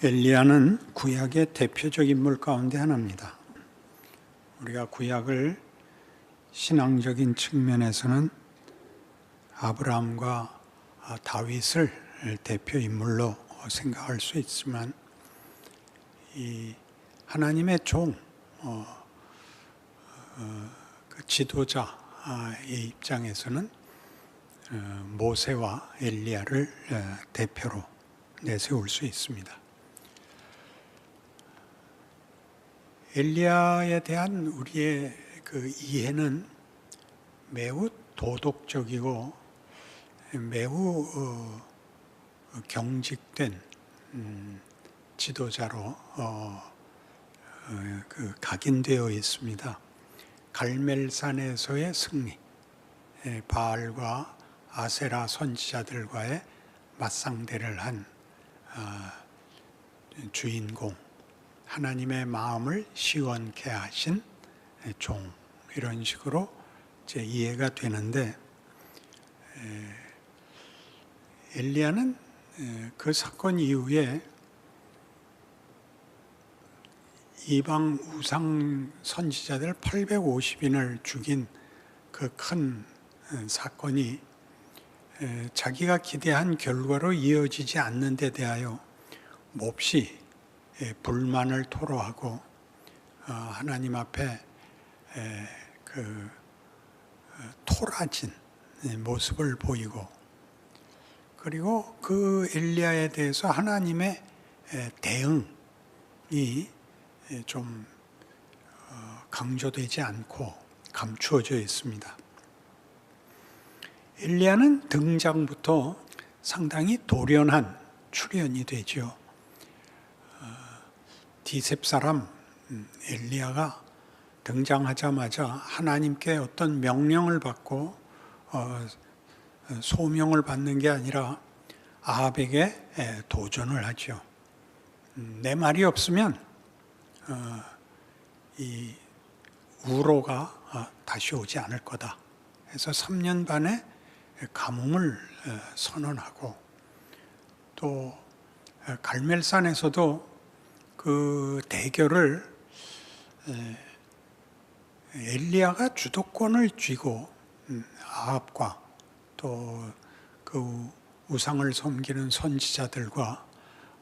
엘리야는 구약의 대표적 인물 가운데 하나입니다. 우리가 구약을 신앙적인 측면에서는 아브라함과 다윗을 대표 인물로 생각할 수 있지만, 이 하나님의 종, 그 지도자의 입장에서는 모세와 엘리야를 대표로 내세울 수 있습니다. 엘리야에 대한 우리의 그 이해는 매우 도덕적이고 매우 경직된 지도자로 각인되어 있습니다. 갈멜산에서의 승리, 바알과 아세라 선지자들과의 맞상대를 한 주인공, 하나님의 마음을 시원케 하신 종, 이런 식으로 이제 이해가 되는데, 엘리야는 그 사건 이후에 이방 우상 선지자들 850인을 죽인 그 큰 사건이 자기가 기대한 결과로 이어지지 않는 데 대하여 몹시 불만을 토로하고 하나님 앞에 그 토라진 모습을 보이고, 그리고 그 엘리야에 대해서 하나님의 대응이 좀 강조되지 않고 감추어져 있습니다. 엘리야는 등장부터 상당히 돌연한 출현이 되죠. 디셉 사람 엘리야가 등장하자마자 하나님께 어떤 명령을 받고 소명을 받는 게 아니라 아합에게 도전을 하죠. 내 말이 없으면 이 우로가 다시 오지 않을 거다 해서 3년 반의 감흥을 선언하고, 또 갈멜산에서도 그 대결을 엘리야가 주도권을 쥐고 아합과 또 그 우상을 섬기는 선지자들과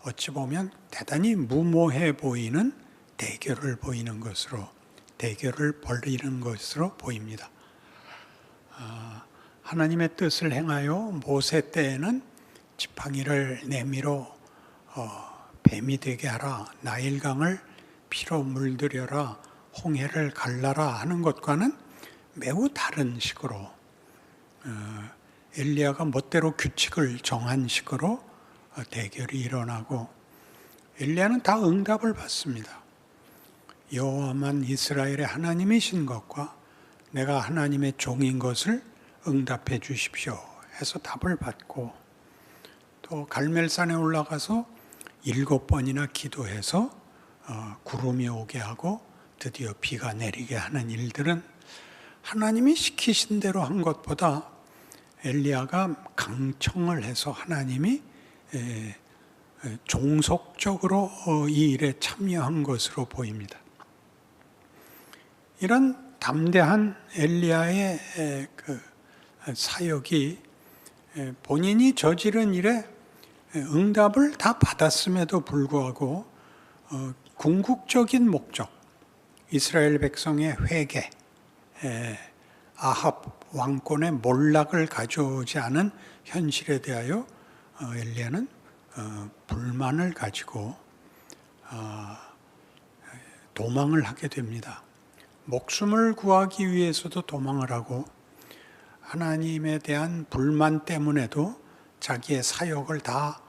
어찌 보면 대단히 무모해 보이는 대결을 벌이는 것으로 보입니다. 하나님의 뜻을 행하여 모세 때에는 지팡이를 내밀어 뱀이 되게 하라, 나일강을 피로 물들여라, 홍해를 갈라라 하는 것과는 매우 다른 식으로 엘리야가 멋대로 규칙을 정한 식으로 대결이 일어나고, 엘리야는 다 응답을 받습니다. 여호와만 이스라엘의 하나님이신 것과 내가 하나님의 종인 것을 응답해 주십시오 해서 답을 받고, 또 갈멜산에 올라가서 7번이나 기도해서 구름이 오게 하고 드디어 비가 내리게 하는 일들은 하나님이 시키신 대로 한 것보다 엘리야가 강청을 해서 하나님이 종속적으로 이 일에 참여한 것으로 보입니다. 이런 담대한 엘리야의 그 사역이 본인이 저지른 일에 응답을 다 받았음에도 불구하고 궁극적인 목적, 이스라엘 백성의 회개, 아합 왕권의 몰락을 가져오지 않은 현실에 대하여 엘리야는 불만을 가지고 도망을 하게 됩니다. 목숨을 구하기 위해서도 도망을 하고, 하나님에 대한 불만 때문에도 자기의 사역을 다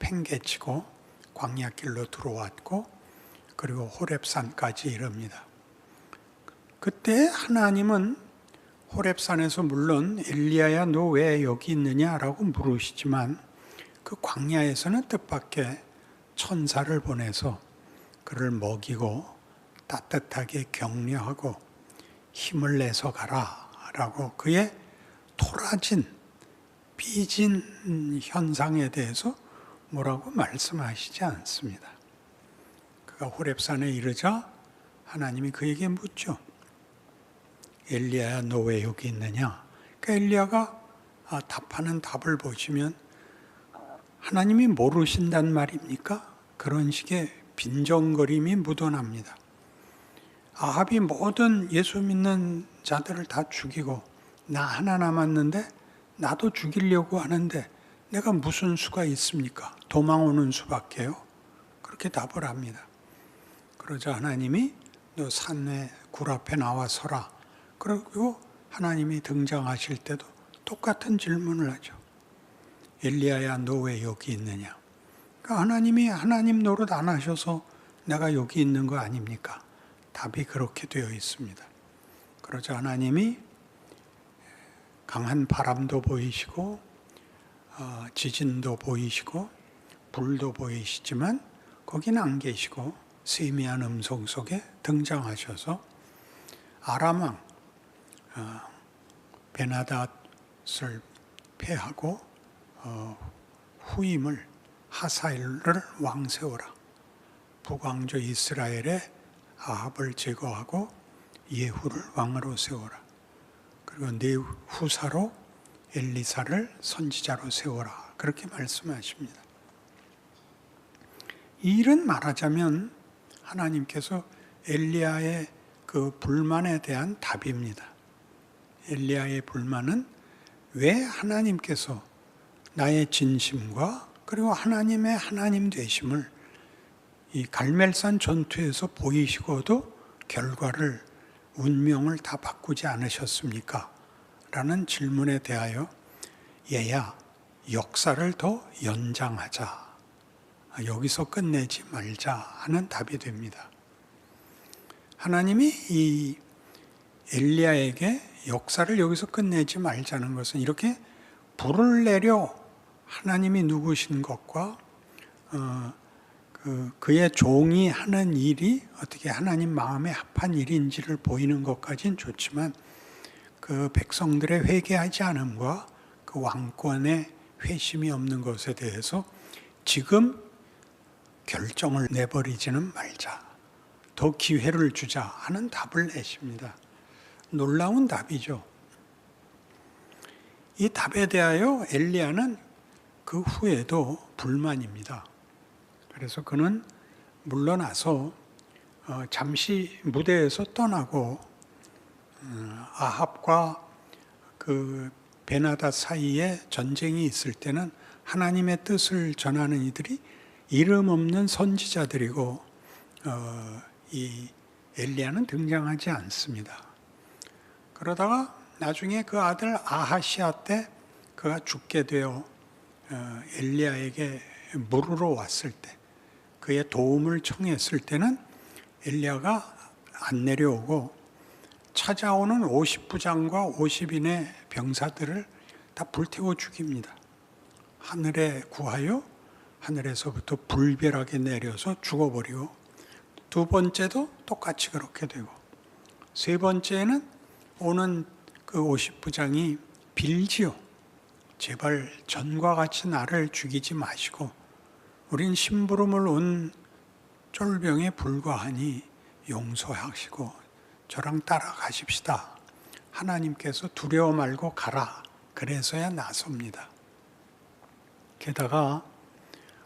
팽개치고 광야길로 들어왔고, 그리고 호렙산까지 이릅니다. 그때 하나님은 호렙산에서 물론 엘리야야 너 왜 여기 있느냐라고 물으시지만, 그 광야에서는 뜻밖의 천사를 보내서 그를 먹이고 따뜻하게 격려하고 힘을 내서 가라 라고 그의 토라진 삐진 현상에 대해서 뭐라고 말씀하시지 않습니다. 그가 호렙산에 이르자 하나님이 그에게 묻죠. 엘리야야, 너 왜 여기 있느냐? 그러니까 엘리야가 답하는 답을 보시면 하나님이 모르신단 말입니까? 그런 식의 빈정거림이 묻어납니다. 아합이 모든 예수 믿는 자들을 다 죽이고 나 하나 남았는데 나도 죽이려고 하는데 내가 무슨 수가 있습니까? 도망오는 수밖에요. 그렇게 답을 합니다. 그러자 하나님이 너 산에 굴 앞에 나와 서라. 그리고 하나님이 등장하실 때도 똑같은 질문을 하죠. 엘리야야, 너 왜 여기 있느냐? 그러니까 하나님이 하나님 노릇 안 하셔서 내가 여기 있는 거 아닙니까? 답이 그렇게 되어 있습니다. 그러자 하나님이 강한 바람도 보이시고 지진도 보이시고 불도 보이시지만 거기는 안 계시고 세미한 음성 속에 등장하셔서 아람 왕 베나닷을 패하고 후임을 하사엘을 왕 세워라. 북왕조 이스라엘의 아합을 제거하고 예후를 왕으로 세워라. 그리고 네 후사로 엘리사를 선지자로 세워라. 그렇게 말씀하십니다. 이 일은 말하자면 하나님께서 엘리야의 그 불만에 대한 답입니다. 엘리야의 불만은 왜 하나님께서 나의 진심과 그리고 하나님의 하나님 되심을 이 갈멜산 전투에서 보이시고도 결과를 운명을 다 바꾸지 않으셨습니까? 라는 질문에 대하여 얘야 역사를 더 연장하자. 여기서 끝내지 말자 하는 답이 됩니다. 하나님이 이 엘리야에게 역사를 여기서 끝내지 말자는 것은 이렇게 불을 내려 하나님이 누구신 것과 그의 종이 하는 일이 어떻게 하나님 마음에 합한 일인지를 보이는 것까지는 좋지만 그 백성들의 회개하지 않음과 그 왕권의 회심이 없는 것에 대해서 지금 결정을 내버리지는 말자. 더 기회를 주자 하는 답을 내십니다. 놀라운 답이죠. 이 답에 대하여 엘리야는 그 후에도 불만입니다. 그래서 그는 물러나서 잠시 무대에서 떠나고 아합과 그 베나닷 사이에 전쟁이 있을 때는 하나님의 뜻을 전하는 이들이 이름 없는 선지자들이고 이 엘리야는 등장하지 않습니다. 그러다가 나중에 그 아들 아하시아 때 그가 죽게 되어 엘리야에게 물으러 왔을 때 그의 도움을 청했을 때는 엘리야가 안 내려오고 찾아오는 50부장과 50인의 병사들을 다 불태워 죽입니다. 하늘에 구하여 하늘에서부터 불벼락이 내려서 죽어버리고 두 번째도 똑같이 그렇게 되고 세 번째는 오는 그 50부장이 빌지요. 제발 전과 같이 나를 죽이지 마시고 우린 심부름을 온 쫄병에 불과하니 용서하시고 저랑 따라가십시다. 하나님께서 두려워 말고 가라. 그래서야 나섭니다. 게다가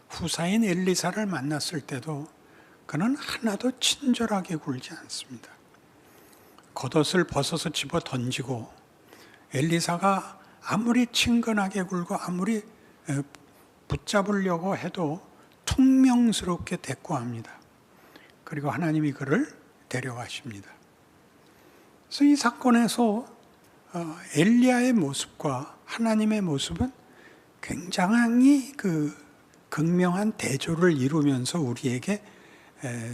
후사인 엘리사를 만났을 때도 그는 하나도 친절하게 굴지 않습니다. 겉옷을 벗어서 집어 던지고 엘리사가 아무리 친근하게 굴고 아무리 붙잡으려고 해도 퉁명스럽게 대꾸합니다. 그리고 하나님이 그를 데려가십니다. 그래서 이 사건에서 엘리야의 모습과 하나님의 모습은 굉장히 그 극명한 대조를 이루면서 우리에게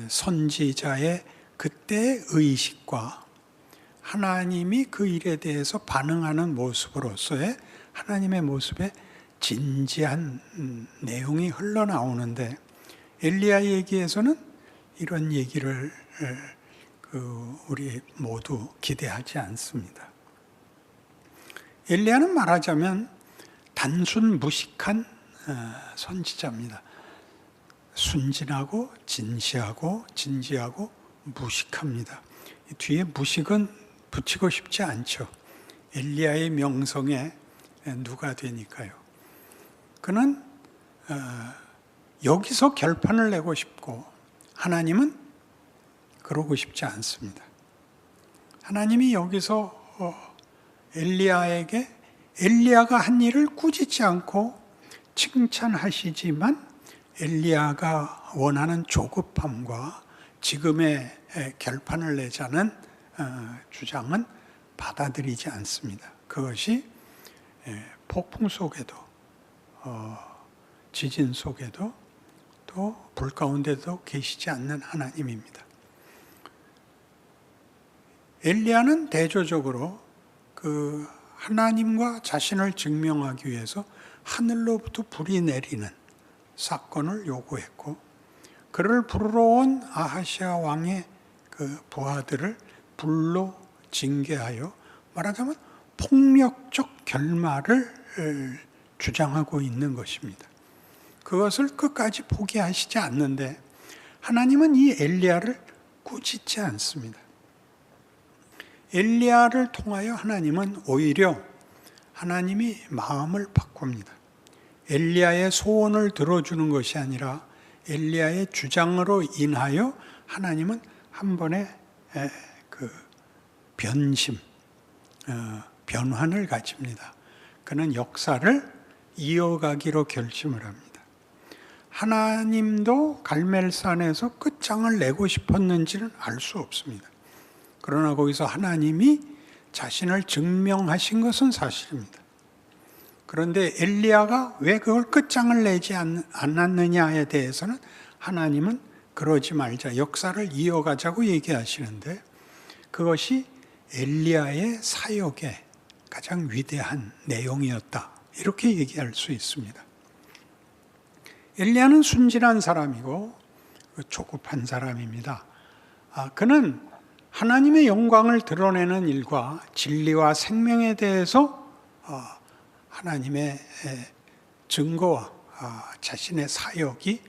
선지자의 그때의 의식과 하나님이 그 일에 대해서 반응하는 모습으로서의 하나님의 모습에 진지한 내용이 흘러나오는데 엘리야 얘기에서는 이런 얘기를 우리 모두 기대하지 않습니다. 엘리야는 말하자면 단순 무식한 선지자입니다. 순진하고 진시하고 진지하고 무식합니다. 뒤에 무식은 붙이고 싶지 않죠. 엘리야의 명성에 누가 되니까요. 그는 여기서 결판을 내고 싶고 하나님은 그러고 싶지 않습니다. 하나님이 여기서 엘리야에게 엘리야가 한 일을 꾸짖지 않고 칭찬하시지만 엘리야가 원하는 조급함과 지금의 결판을 내자는 주장은 받아들이지 않습니다. 그것이 폭풍 속에도 지진 속에도 또 불 가운데도 계시지 않는 하나님입니다. 엘리야는 대조적으로 그 하나님과 자신을 증명하기 위해서 하늘로부터 불이 내리는 사건을 요구했고, 그를 부르러 온 아하시아 왕의 그 부하들을 불로 징계하여 말하자면 폭력적 결말을 주장하고 있는 것입니다. 그것을 끝까지 포기하시지 않는데 하나님은 이 엘리야를 꾸짖지 않습니다. 엘리야를 통하여 하나님은 오히려 하나님이 마음을 바꿉니다. 엘리야의 소원을 들어주는 것이 아니라 엘리야의 주장으로 인하여 하나님은 한 번의 그 변환을 가집니다. 그는 역사를 이어가기로 결심을 합니다. 하나님도 갈멜산에서 끝장을 내고 싶었는지는 알 수 없습니다. 그러나 거기서 하나님이 자신을 증명하신 것은 사실입니다. 그런데 엘리야가 왜 그걸 끝장을 내지 않았느냐에 대해서는 하나님은 그러지 말자, 역사를 이어가자고 얘기하시는데 그것이 엘리야의 사역의 가장 위대한 내용이었다, 이렇게 얘기할 수 있습니다. 엘리야는 순진한 사람이고 조급한 사람입니다. 그는 하나님의 영광을 드러내는 일과 진리와 생명에 대해서 하나님의 증거와 자신의 사역이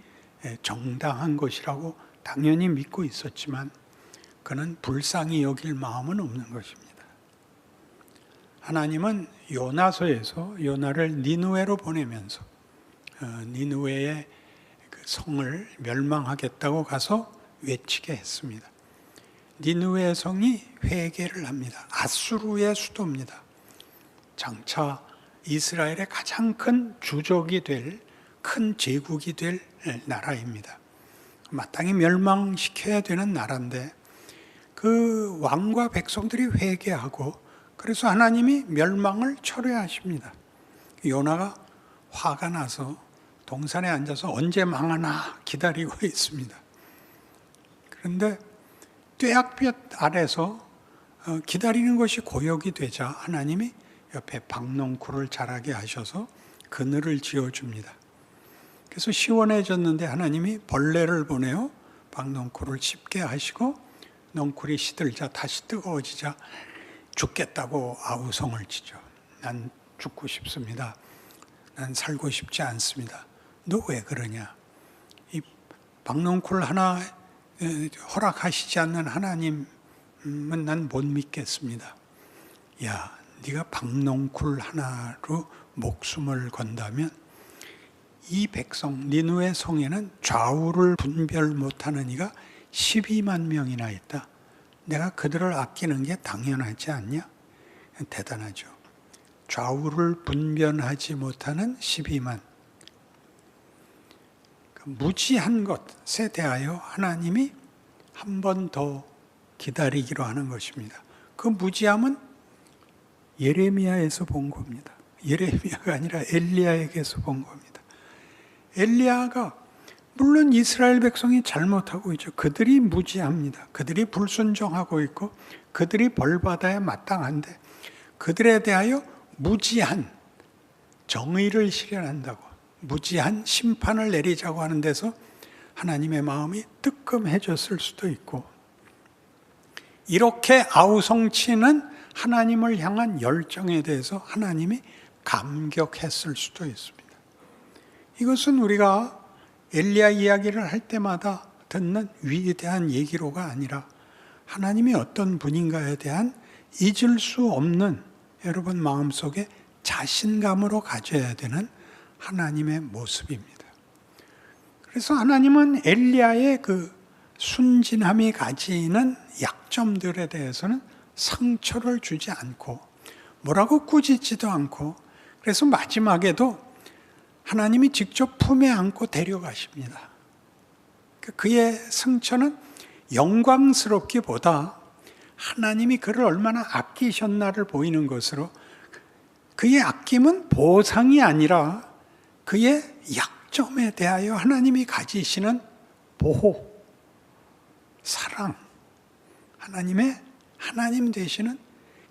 정당한 것이라고 당연히 믿고 있었지만 그는 불쌍히 여길 마음은 없는 것입니다. 하나님은 요나서에서 요나를 니느웨로 보내면서 니느웨의 그 성을 멸망하겠다고 가서 외치게 했습니다. 니느웨 성이 회개를 합니다. 아수르의 수도입니다. 장차 이스라엘의 가장 큰 주족이 될, 큰 제국이 될 나라입니다. 마땅히 멸망시켜야 되는 나라인데 그 왕과 백성들이 회개하고 그래서 하나님이 멸망을 철회하십니다. 요나가 화가 나서 동산에 앉아서 언제 망하나 기다리고 있습니다. 그런데 뙤약볕 아래서 기다리는 것이 고역이 되자 하나님이 옆에 박농쿨을 자라게 하셔서 그늘을 지어줍니다. 그래서 시원해졌는데 하나님이 벌레를 보내어 박농쿨을 씹게 하시고 넝쿨이 시들자 다시 뜨거워지자 죽겠다고 아우성을 치죠. 난 죽고 싶습니다. 난 살고 싶지 않습니다. 너 왜 그러냐? 이 박농쿨 하나 허락하시지 않는 하나님은 난 못 믿겠습니다. 야, 네가 박농쿨 하나로 목숨을 건다면 이 백성 니느웨 성에는 좌우를 분별 못하는 이가 12만 명이나 있다. 내가 그들을 아끼는 게 당연하지 않냐? 대단하죠. 좌우를 분별하지 못하는 12만. 무지한 것에 대하여 하나님이 한 번 더 기다리기로 하는 것입니다. 그 무지함은 예레미야에서 본 겁니다. 예레미야가 아니라 엘리야에게서 본 겁니다. 엘리야가 물론 이스라엘 백성이 잘못하고 있죠. 그들이 무지합니다. 그들이 불순종하고 있고 그들이 벌받아야 마땅한데 그들에 대하여 무지한 정의를 실현한다고, 무지한 심판을 내리자고 하는 데서 하나님의 마음이 뜨끔해졌을 수도 있고, 이렇게 아우성치는 하나님을 향한 열정에 대해서 하나님이 감격했을 수도 있습니다. 이것은 우리가 엘리야 이야기를 할 때마다 듣는 위대한 얘기로가 아니라 하나님이 어떤 분인가에 대한 잊을 수 없는 여러분 마음속에 자신감으로 가져야 되는 하나님의 모습입니다. 그래서 하나님은 엘리야의 그 순진함이 가지는 약점들에 대해서는 상처를 주지 않고 뭐라고 꾸짖지도 않고, 그래서 마지막에도 하나님이 직접 품에 안고 데려가십니다. 그의 승천은 영광스럽기보다 하나님이 그를 얼마나 아끼셨나를 보이는 것으로, 그의 아낌은 보상이 아니라 그의 약점에 대하여 하나님이 가지시는 보호, 사랑, 하나님 되시는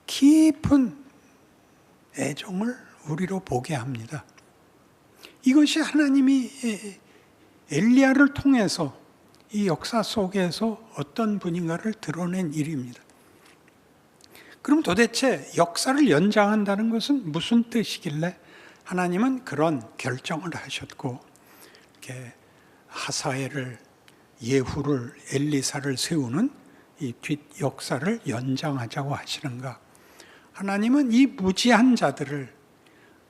깊은 애정을 우리로 보게 합니다. 이것이 하나님이 엘리야를 통해서 이 역사 속에서 어떤 분인가를 드러낸 일입니다. 그럼 도대체 역사를 연장한다는 것은 무슨 뜻이길래 하나님은 그런 결정을 하셨고, 이렇게 하사엘을, 예후를, 엘리사를 세우는 이 뒷 역사를 연장하자고 하시는가? 하나님은 이 무지한 자들을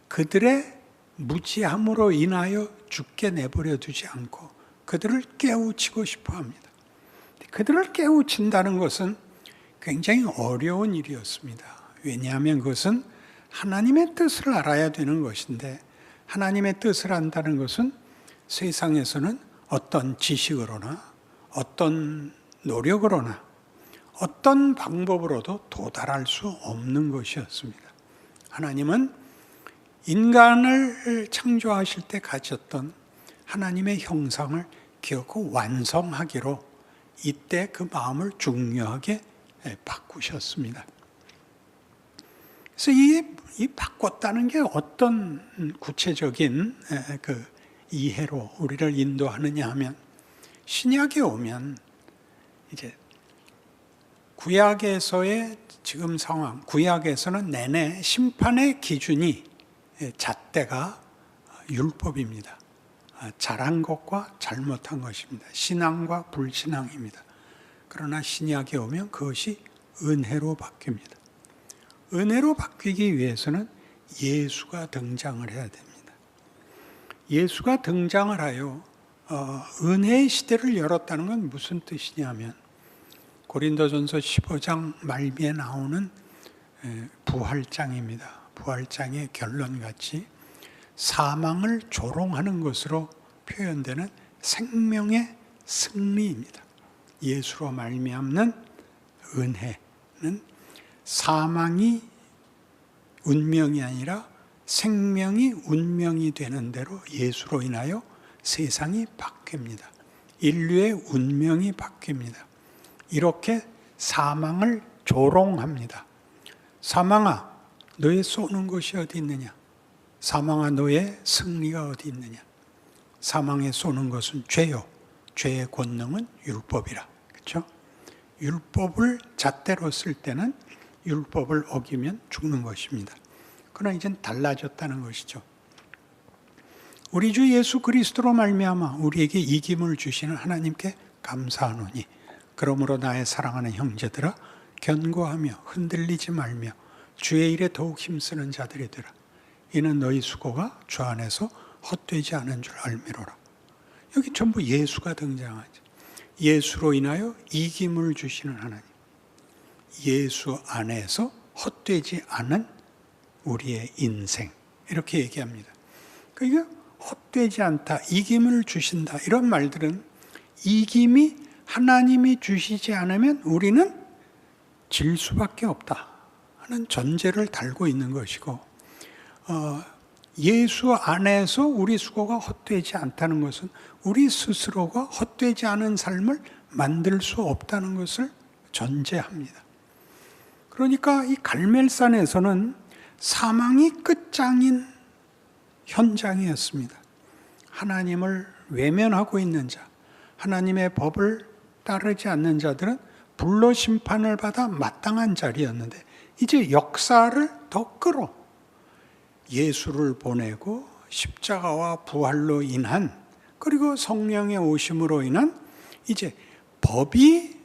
그들의 무지함으로 인하여 죽게 내버려 두지 않고 그들을 깨우치고 싶어 합니다. 그들을 깨우친다는 것은 굉장히 어려운 일이었습니다. 왜냐하면 그것은 하나님의 뜻을 알아야 되는 것인데, 하나님의 뜻을 안다는 것은 세상에서는 어떤 지식으로나 어떤 노력으로나 어떤 방법으로도 도달할 수 없는 것이었습니다. 하나님은 인간을 창조하실 때 가졌던 하나님의 형상을 기어코 완성하기로 이때 그 마음을 중요하게 바꾸셨습니다. 그래서 이 바꿨다는 게 어떤 구체적인 그 이해로 우리를 인도하느냐 하면, 신약에 오면 이제 구약에서의 지금 상황, 구약에서는 내내 심판의 기준이 잣대가 율법입니다. 잘한 것과 잘못한 것입니다. 신앙과 불신앙입니다. 그러나 신약에 오면 그것이 은혜로 바뀝니다. 은혜로 바뀌기 위해서는 예수가 등장을 해야 됩니다. 예수가 등장을 하여 은혜의 시대를 열었다는 건 무슨 뜻이냐면, 고린도전서 15장 말미에 나오는 부활장입니다. 부활장의 결론같이 사망을 조롱하는 것으로 표현되는 생명의 승리입니다. 예수로 말미암는 은혜는 사망이 운명이 아니라 생명이 운명이 되는 대로 예수로 인하여 세상이 바뀝니다. 인류의 운명이 바뀝니다. 이렇게 사망을 조롱합니다. 사망아, 너의 쏘는 것이 어디 있느냐? 사망아, 너의 승리가 어디 있느냐? 사망에 쏘는 것은 죄요. 죄의 권능은 율법이라. 그렇죠? 율법을 잣대로 쓸 때는 율법을 어기면 죽는 것입니다. 그러나 이젠 달라졌다는 것이죠. 우리 주 예수 그리스도로 말미암아 우리에게 이김을 주시는 하나님께 감사하노니, 그러므로 나의 사랑하는 형제들아, 견고하며 흔들리지 말며 주의 일에 더욱 힘쓰는 자들이 되라. 이는 너희 수고가 주 안에서 헛되지 않은 줄 알미로라. 여기 전부 예수가 등장하죠. 예수로 인하여 이김을 주시는 하나님, 예수 안에서 헛되지 않은 우리의 인생, 이렇게 얘기합니다. 그러니까 헛되지 않다, 이김을 주신다, 이런 말들은 이김이 하나님이 주시지 않으면 우리는 질 수밖에 없다 하는 전제를 달고 있는 것이고, 예수 안에서 우리 수고가 헛되지 않다는 것은 우리 스스로가 헛되지 않은 삶을 만들 수 없다는 것을 전제합니다. 그러니까 이 갈멜산에서는 사망이 끝장인 현장이었습니다. 하나님을 외면하고 있는 자, 하나님의 법을 따르지 않는 자들은 불로 심판을 받아 마땅한 자리였는데, 이제 역사를 더 끌어 예수를 보내고 십자가와 부활로 인한 그리고 성령의 오심으로 인한 이제 법이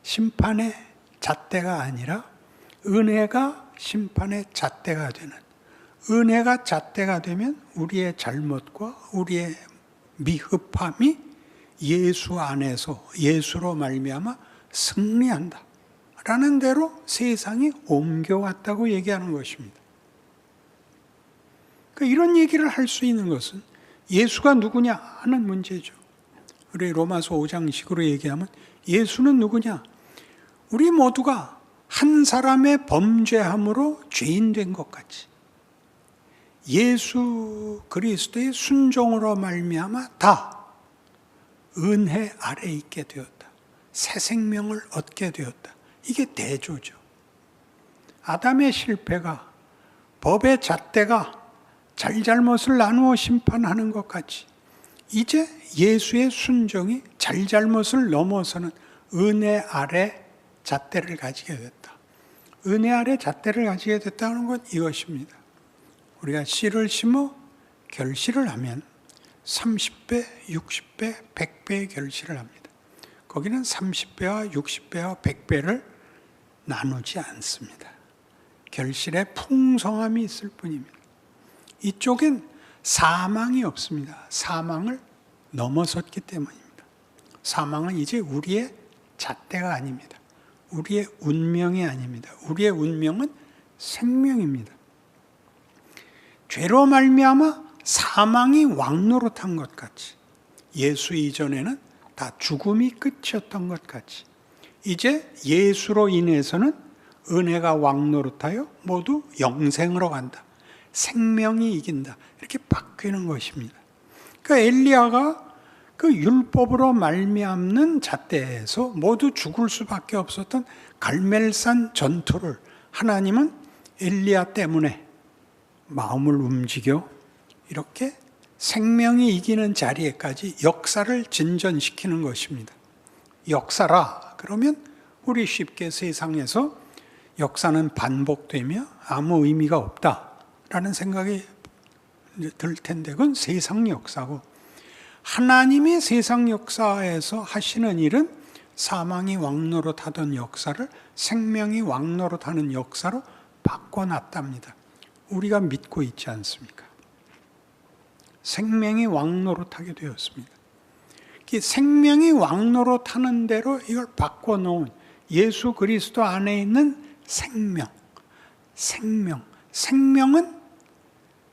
심판의 잣대가 아니라 은혜가 심판의 잣대가 되는, 은혜가 잣대가 되면 우리의 잘못과 우리의 미흡함이 예수 안에서 예수로 말미암아 승리한다 라는 대로 세상이 옮겨왔다고 얘기하는 것입니다. 그러니까 이런 얘기를 할 수 있는 것은 예수가 누구냐 하는 문제죠. 우리 로마서 5장식으로 얘기하면 예수는 누구냐? 우리 모두가 한 사람의 범죄함으로 죄인 된 것 같이 예수 그리스도의 순종으로 말미암아 다 은혜 아래 있게 되었다. 새 생명을 얻게 되었다. 이게 대조죠. 아담의 실패가 법의 잣대가 잘잘못을 나누어 심판하는 것 같이 이제 예수의 순종이 잘잘못을 넘어서는 은혜 아래 잣대를 가지게 됐다. 은혜 아래 잣대를 가지게 됐다는 건 이것입니다. 우리가 씨를 심어 결실을 하면 30배, 60배, 100배의 결실을 합니다. 거기는 30배와 60배와 100배를 나누지 않습니다. 결실의 풍성함이 있을 뿐입니다. 이쪽엔 사망이 없습니다. 사망을 넘어섰기 때문입니다. 사망은 이제 우리의 잣대가 아닙니다. 우리의 운명이 아닙니다. 우리의 운명은 생명입니다. 죄로 말미암아 사망이 왕노릇한 것 같이 예수 이전에는 다 죽음이 끝이었던 것 같이 이제 예수로 인해서는 은혜가 왕노릇하여 모두 영생으로 간다. 생명이 이긴다. 이렇게 바뀌는 것입니다. 그러니까 엘리야가 그 율법으로 말미암는 잣대에서 모두 죽을 수밖에 없었던 갈멜산 전투를 하나님은 엘리야 때문에 마음을 움직여 이렇게 생명이 이기는 자리에까지 역사를 진전시키는 것입니다. 역사라 그러면 우리 쉽게 세상에서 역사는 반복되며 아무 의미가 없다라는 생각이 들 텐데 그건 세상 역사고 하나님이 세상 역사에서 하시는 일은 사망이 왕노릇하던 역사를 생명이 왕노릇하는 역사로 바꿔놨답니다. 우리가 믿고 있지 않습니까? 생명이 왕노릇하게 되었습니다. 생명이 왕노릇하는 대로 이걸 바꿔놓은 예수 그리스도 안에 있는 생명은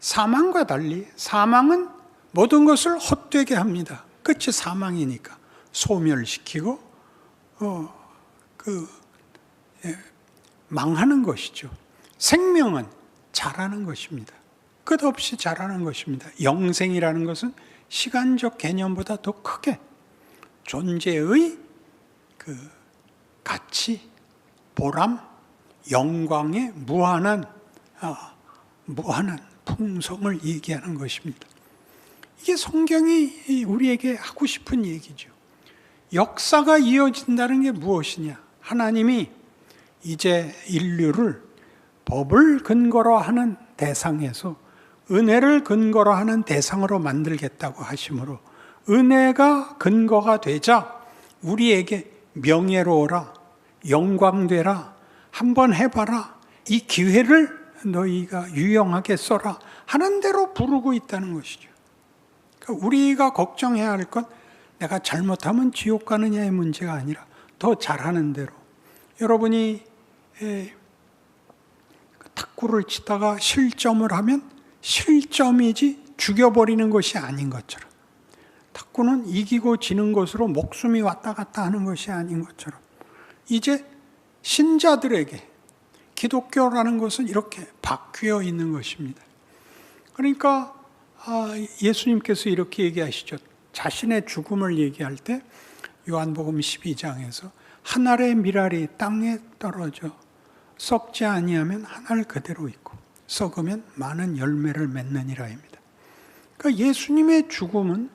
사망과 달리 사망은 모든 것을 헛되게 합니다. 끝이 사망이니까 소멸시키고 망하는 것이죠. 생명은 자라는 것입니다. 끝없이 자라는 것입니다. 영생이라는 것은 시간적 개념보다 더 크게 존재의 그 가치, 보람, 영광의 무한한 풍성을 얘기하는 것입니다. 이게 성경이 우리에게 하고 싶은 얘기죠. 역사가 이어진다는 게 무엇이냐? 하나님이 이제 인류를 법을 근거로 하는 대상에서 은혜를 근거로 하는 대상으로 만들겠다고 하심으로 은혜가 근거가 되자 우리에게 명예로워라, 영광되라, 한번 해봐라, 이 기회를 너희가 유용하게 써라 하는 대로 부르고 있다는 것이죠. 그러니까 우리가 걱정해야 할 건 내가 잘못하면 지옥 가느냐의 문제가 아니라 더 잘하는 대로 여러분이 탁구를 치다가 실점을 하면 실점이지 죽여버리는 것이 아닌 것처럼 탁구는 이기고 지는 것으로 목숨이 왔다 갔다 하는 것이 아닌 것처럼 이제 신자들에게 기독교라는 것은 이렇게 바뀌어 있는 것입니다. 그러니까 예수님께서 이렇게 얘기하시죠. 자신의 죽음을 얘기할 때 요한복음 12장에서 한 알의 밀알이 땅에 떨어져 썩지 아니하면 한 알 그대로 있고 썩으면 많은 열매를 맺느니라입니다. 그러니까 예수님의 죽음은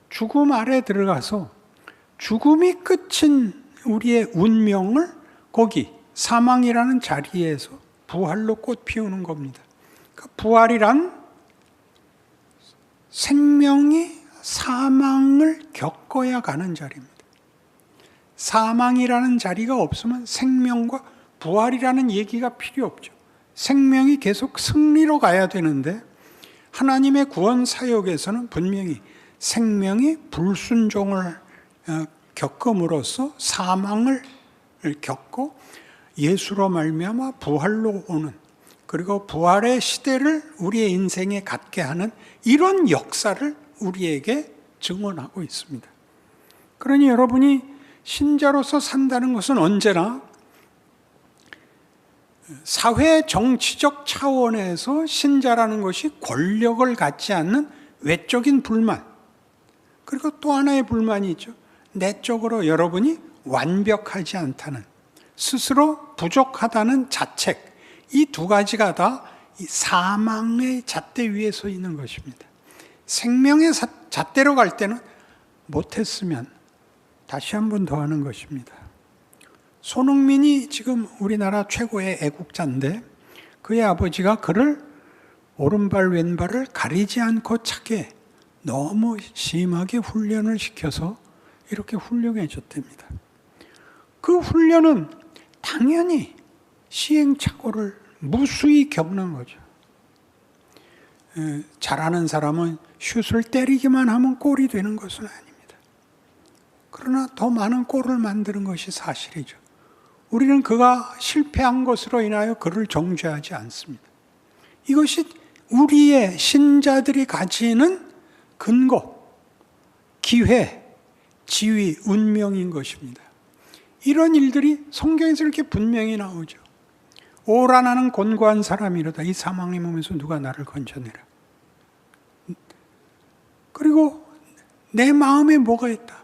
죽음 아래 들어가서 죽음이 끝인 우리의 운명을 거기 사망이라는 자리에서 부활로 꽃 피우는 겁니다. 그러니까 부활이란 생명이 사망을 겪어야 가는 자리입니다. 사망이라는 자리가 없으면 생명과 부활이라는 얘기가 필요 없죠. 생명이 계속 승리로 가야 되는데 하나님의 구원 사역에서는 분명히 생명이 불순종을 겪음으로써 사망을 겪고 예수로 말미암아 부활로 오는, 그리고 부활의 시대를 우리의 인생에 갖게 하는 이런 역사를 우리에게 증언하고 있습니다. 그러니 여러분이 신자로서 산다는 것은 언제나 사회 정치적 차원에서 신자라는 것이 권력을 갖지 않는 외적인 불만, 그리고 또 하나의 불만이 있죠. 내적으로 여러분이 완벽하지 않다는, 스스로 부족하다는 자책, 이 두 가지가 다 사망의 잣대 위에 서 있는 것입니다. 생명의 잣대로 갈 때는 못했으면 다시 한 번 더 하는 것입니다. 손흥민이 지금 우리나라 최고의 애국자인데 그의 아버지가 그를 오른발 왼발을 가리지 않고 차게 너무 심하게 훈련을 시켜서 이렇게 훌륭해졌답니다. 그 훈련은 당연히 시행착오를 무수히 겪는 거죠. 잘하는 사람은 슛을 때리기만 하면 골이 되는 것은 아닙니다. 그러나 더 많은 골을 만드는 것이 사실이죠. 우리는 그가 실패한 것으로 인하여 그를 정죄하지 않습니다. 이것이 우리의 신자들이 가지는 근거, 기회, 지위, 운명인 것입니다. 이런 일들이 성경에서 이렇게 분명히 나오죠. 오라 나는 곤고한 사람이로다. 이 사망의 몸에서 누가 나를 건져내라. 그리고 내 마음에 뭐가 있다.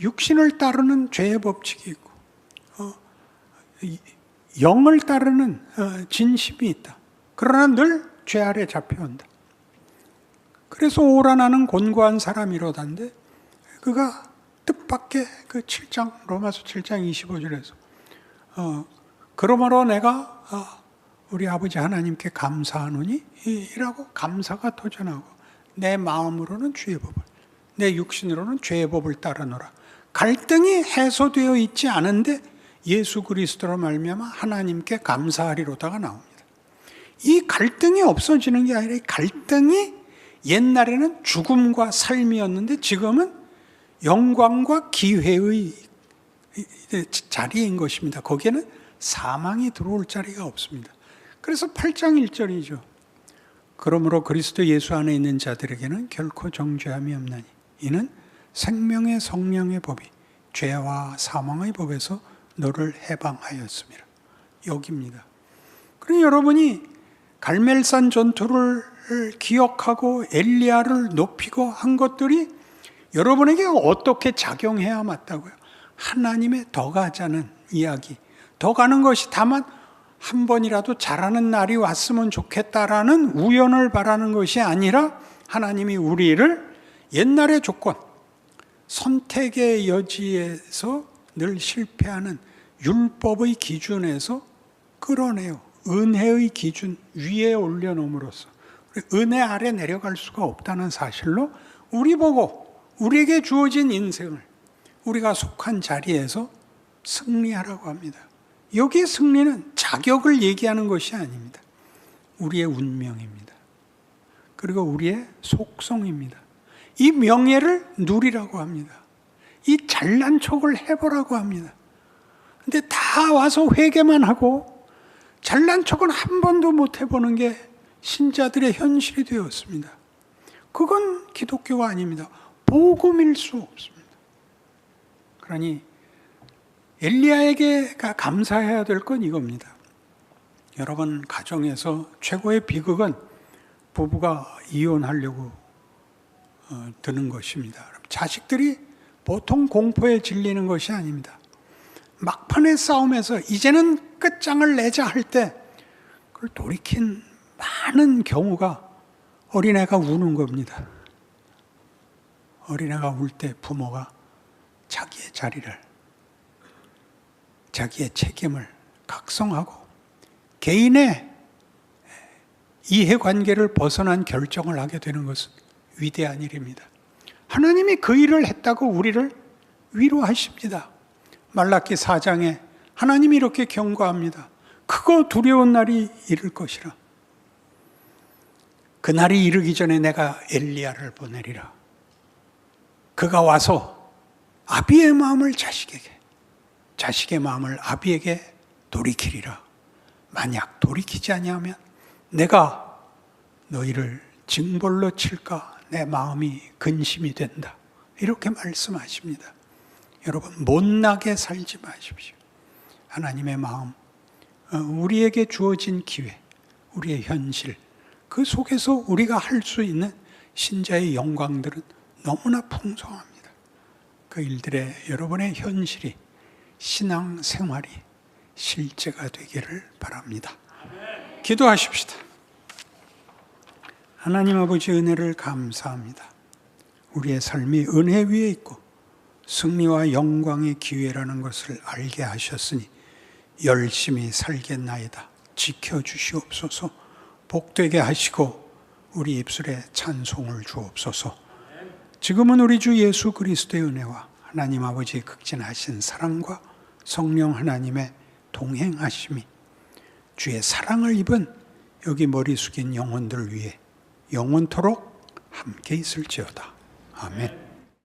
육신을 따르는 죄의 법칙이 있고 영을 따르는 진심이 있다. 그러나 늘 죄 아래 잡혀온다. 그래서 오라 나는 곤고한 사람이로다인데 그가 뜻밖의 그 7장 로마서 7장 25절에서 그러므로 내가 우리 아버지 하나님께 감사하노니 이라고 감사가 터져나오고 내 마음으로는 주의 법을, 내 육신으로는 죄의 법을 따르노라. 갈등이 해소되어 있지 않은데 예수 그리스도로 말미암아 하나님께 감사하리로다가 나옵니다. 이 갈등이 없어지는 게 아니라 이 갈등이 옛날에는 죽음과 삶이었는데 지금은 영광과 기회의 자리인 것입니다. 거기에는 사망이 들어올 자리가 없습니다. 그래서 8장 1절이죠. 그러므로 그리스도 예수 안에 있는 자들에게는 결코 정죄함이 없나니 이는 생명의 성령의 법이 죄와 사망의 법에서 너를 해방하였습니다. 여기입니다. 그럼 여러분이 갈멜산 전투를 기억하고 엘리야를 높이고 한 것들이 여러분에게 어떻게 작용해야 맞다고요? 하나님의 더 가자는 이야기, 더 가는 것이 다만 한 번이라도 잘하는 날이 왔으면 좋겠다라는 우연을 바라는 것이 아니라 하나님이 우리를 옛날의 조건, 선택의 여지에서 늘 실패하는 율법의 기준에서 끌어내요. 은혜의 기준 위에 올려놓음으로써 은혜 아래 내려갈 수가 없다는 사실로 우리 보고 우리에게 주어진 인생을 우리가 속한 자리에서 승리하라고 합니다. 여기에 승리는 자격을 얘기하는 것이 아닙니다. 우리의 운명입니다. 그리고 우리의 속성입니다. 이 명예를 누리라고 합니다. 이 잘난 척을 해보라고 합니다. 근데 다 와서 회개만 하고 잘난 척은 한 번도 못 해보는 게 신자들의 현실이 되었습니다. 그건 기독교가 아닙니다. 복음일 수 없습니다. 그러니 엘리야에게 감사해야 될 건 이겁니다. 여러분 가정에서 최고의 비극은 부부가 이혼하려고 드는 것입니다. 자식들이 보통 공포에 질리는 것이 아닙니다. 막판의 싸움에서 이제는 끝장을 내자 할 때 그걸 돌이킨 많은 경우가 어린애가 우는 겁니다. 어린애가 울 때 부모가 자기의 자리를, 자기의 책임을 각성하고 개인의 이해관계를 벗어난 결정을 하게 되는 것은 위대한 일입니다. 하나님이 그 일을 했다고 우리를 위로하십니다. 말라기 4장에 하나님이 이렇게 경고합니다. 크고 두려운 날이 이를 것이라. 그 날이 이르기 전에 내가 엘리야를 보내리라. 그가 와서 아비의 마음을 자식에게, 자식의 마음을 아비에게 돌이키리라. 만약 돌이키지 아니하면 내가 너희를 징벌로 칠까 내 마음이 근심이 된다. 이렇게 말씀하십니다. 여러분, 못나게 살지 마십시오. 하나님의 마음, 우리에게 주어진 기회, 우리의 현실, 그 속에서 우리가 할 수 있는 신자의 영광들은 너무나 풍성합니다. 그 일들의 여러분의 현실이, 신앙생활이 실제가 되기를 바랍니다. 기도하십시다. 하나님 아버지, 은혜를 감사합니다. 우리의 삶이 은혜 위에 있고 승리와 영광의 기회라는 것을 알게 하셨으니 열심히 살겠나이다. 지켜주시옵소서. 복되게 하시고 우리 입술에 찬송을 주옵소서. 지금은 우리 주 예수 그리스도의 은혜와 하나님 아버지의 극진하신 사랑과 성령 하나님의 동행하심이 주의 사랑을 입은 여기 머리 숙인 영혼들 위에 영원토록 함께 있을지어다. 아멘.